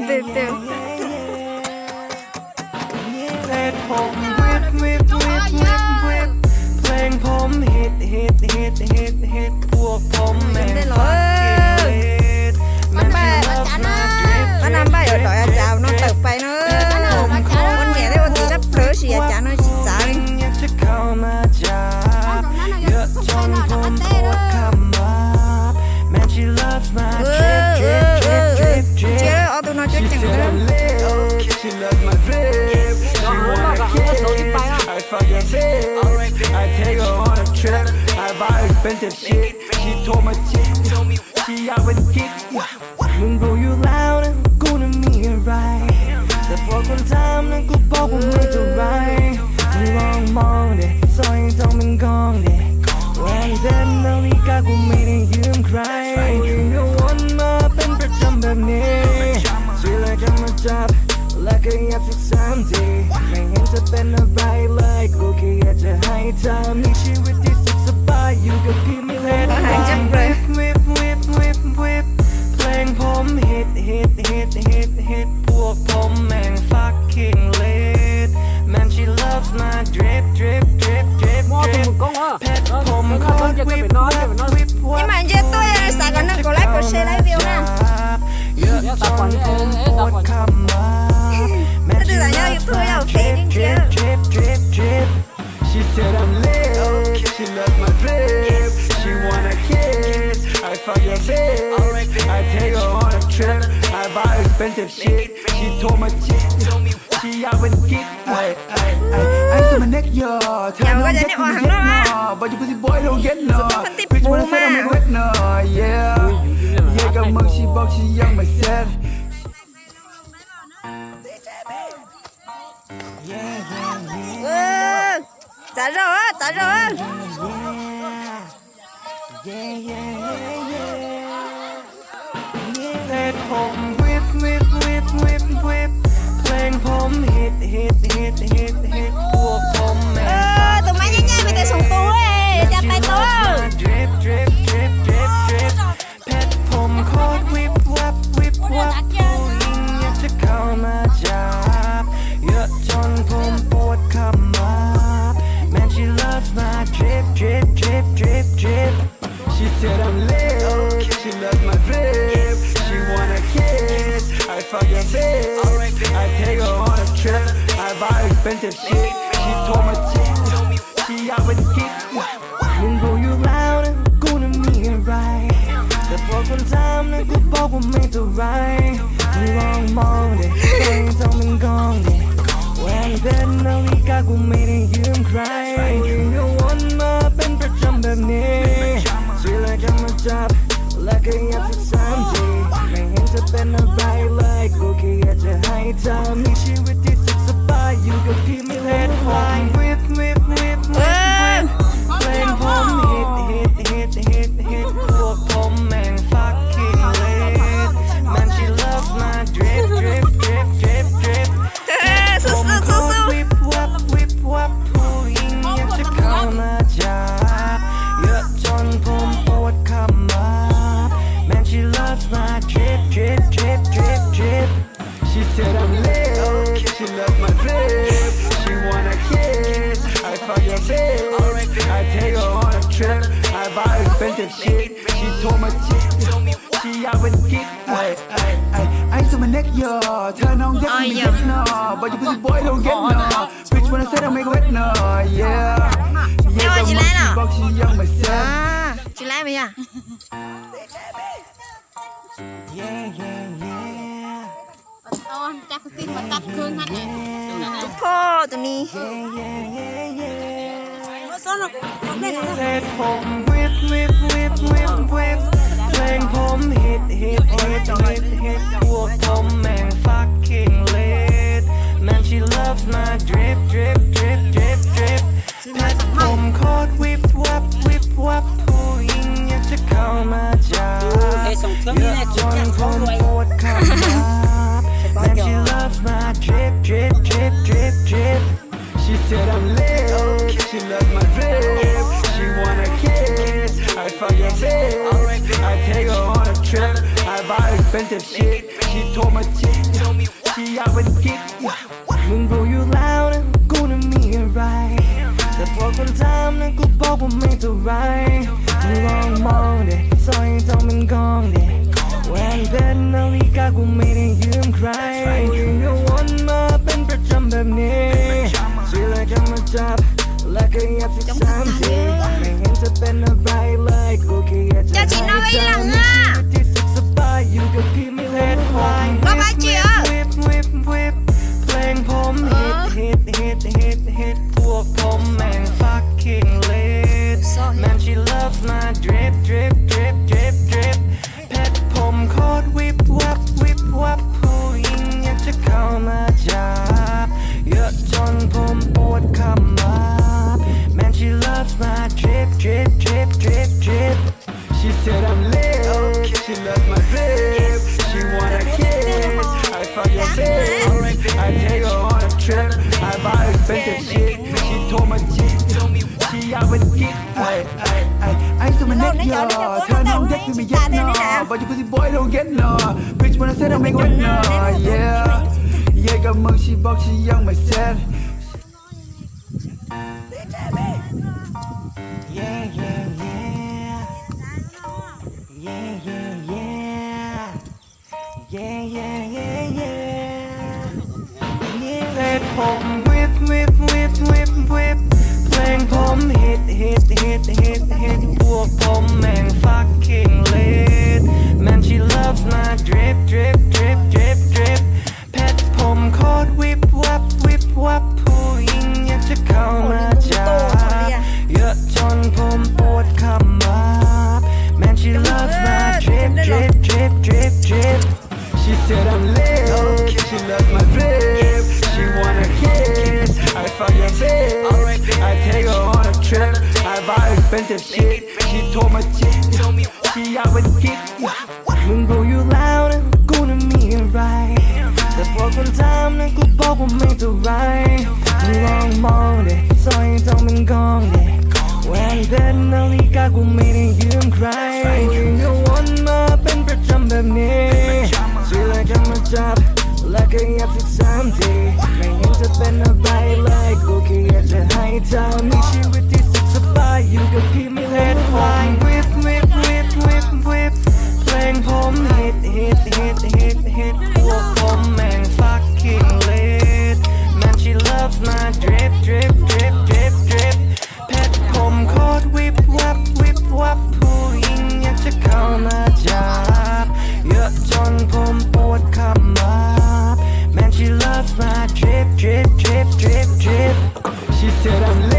ตื่นตื่นเพลงผมเพลงผมฮิตพวกผมแม่งฟักกิ้งเลดมันไม่รับมาดริป nó nằm bay ở đói à chào nó tập bay nó con mẹ đấy con tí nó phở xì à chả nó xả đi อยากจะเข้ามาจับเยอะจนผมปวดขมับ Man she loves my drip chia đó ô tô nó chút chẳng nữa She loves my drip She wanna kiss I fucking bitch I take her on a trip I buy expensive shit She told my chick She out with kick มึงรู้อยู่แล้วนะกูน่ะมีอะไรแต่พอคนถามนั้นกูบอกว่าไม่เท่าไรมึงลองมองดิซอยทองมันกองดิวันเดินนาฬิกากูไม่ได้ยืมใครก็วนมาเป็นประจำแบบนี้ทีไรก็มาจับและก็ยับสัก3 ทีไม่เห็นจะเป็นอะไรเลยกูแค่อยากจะให้เธอมีชีวิตที่สุขสบายอยู่กับพี่ไม่เล่นเพลงผมฮิตพวกผมแม่ง fucking lit Man she loves my drip เพชรผมโคตรวิบวับ nhưng mà giờ tôi xài còn nó có like của share like view nè เยอะจนผมปวดขมับ nó từ là nhau YouTube nhau phê đi kia She said I'm lit She loves my drip She wanna kiss I fucking bitch I take her on a trip I buy expensive shit She told my chick She out with kick I to my neck yo Nhầm có dẫn em ở hàng đó á But you pussy boy don't get no phân tích Bitch bù wanna say I'm mà make wet no Yeah Yeah cảm ơn she bọc she young myself trả rồiเพลงผมวิบเพลงผมฮิตพวกผมแม่ง tụi máy nhanh mày tới sùng tu ấy chặt tay tôi เพชรผมโคตรวิบวับผู้หญิงอยากจะเข้ามาจับเยอะจนผมปวดขมับ Man she loves my drip She said I'm lit She loves my drip She wanna kiss I fucking bitch I take her on a trip I buy expensive shit She told my chick She out with kick มึงรู้อยู่แล้วนะกูน่ะมีอะไรแต่พอคนถามนั้นกูบอกว่าไม่เท่าไรมึงลองมองดิตัวเองต้องมันกองดิวันเดินนาฬิกากูไม่ได้ยืมใครก็วนมาเป็นประจำแบบนี้ทีไรก็มาจับและก็ยับสัก3 ทีไม่เห็นจะเป็นอะไรเลยกูแค่อยากจะให้เธอมีชีวิตที่สุขสบายอยู่กับพี่ไม่เล่นไฟวิบเพลงผมฮิตพวกผมแม่ง fucking lit Man she loves my drip สู้วิบวับผู้หญิงอยากจะเข้ามาจับเยอะจนผมปวดขมับ Man she loves my drip She said I'm lit She loves my drip She wanna kiss I fucking bitch I take her on a trip I buy expensive shit She told my chick She out with kick I to my neck yo เธอน้องยักษ์ไม่ยักษ์no But you pussy boy don't get no Bitch wanna say I'm make wet no Yeah Nhưng mà chị lấy nào? Bọc she young myself chị lấy mày à chắc tin mà tắt cương hết nàyพ่อตัวนี้ เพลงผมวิบเพลงผมฮิตพวกผมแม่ง fucking lit Man she loves my drip เพชรผมโคตรวิบวับผู้หญิงอยากจะเข้ามาจับเยอะจนผมปวดขมับ Man she loves my drip She said I'm lit She loves my drip She wanna kiss I fucking bitch I take her on a trip I buy expensive shit She She told my chick she อยากเป็นกิ๊กมึงรู้อยู่แล้วนะกูน่ะมีอะไรแต่พอคนถามนะกูบอกว่าไม่เท่าไรมึงลองมองดิซอยทองมันกองดิแหวนเพชรนาฬิกากูไม่ได้ยืมใครยังก็วนมาเป็นประจำแบบนี้ทีไรก็มาจับและก็ยับสิสามทีไม่เห็นจะเป็นอะไรเลยกูแค่อยากจะให้เธอมีชีวิตที่สุขสบายอยู่กับพี่ไม่เล่นควายwhipเพลงผมฮิตพวกผมแม่ง fucking lit man she loves my drip เพชรผมโคตรวิบวับผู้หญิงอยากจะเข้ามาจับเยอะจนผมปวดขมับ man she loves my drip she said I'm lit she loves my drip she wanna kiss I fuck your bitch I take her on a trip I buy expensive shit she told my chick she อยากเป็นกิ๊กไอ้สมัยเด็กยอเธอน้องเด็กที่ไม่เย็ดนอ but you pussy boy don't get no bitch when I said I make it no yeah กับมึง she บอก she ยังไม่เสร็จเพลงผมวิบเพลงผมฮิตพวกผมแม่ง fucking lit man she loves my drip เพชรผมโคตรวิบวับผู้หญิงอยากจะเข้ามาจับเยอะจนผมปวดขมับ man she loves my drip she said I'm lit she loves my drip she wanna kiss I fuck your bitch I take her on a trip I buy expensive shit she told my chick she อยากเป็นกิ๊กมึงรู้อยู่แล้วนะกูน่ะมีอะไรแต่พอคนถามนะกูบอกว่าไม่เท่าไรมึงลองมองดิซอยทองมันกองดิแหวนเพชรนาฬิกากูไม่ได้ยืมใครยังก็วนมาเป็นประจำแบบนี้ทีไรก็มาจับและก็ยับสิสามทีไม่เห็นจะเป็นอะไรเลยกูแค่อยากจะให้เธอมีชีวิตที่สุขสบายอยู่กับพี่ไม่เล่นควายwhip เพลงผมฮิตพวกผมแม่ง fucking lit man she loves my drip เพชรผมโคตรวิบวับผู้หญิงอยากจะเข้ามาจับเยอะจนผมปวดขมับ man she loves my drip she said I'm lit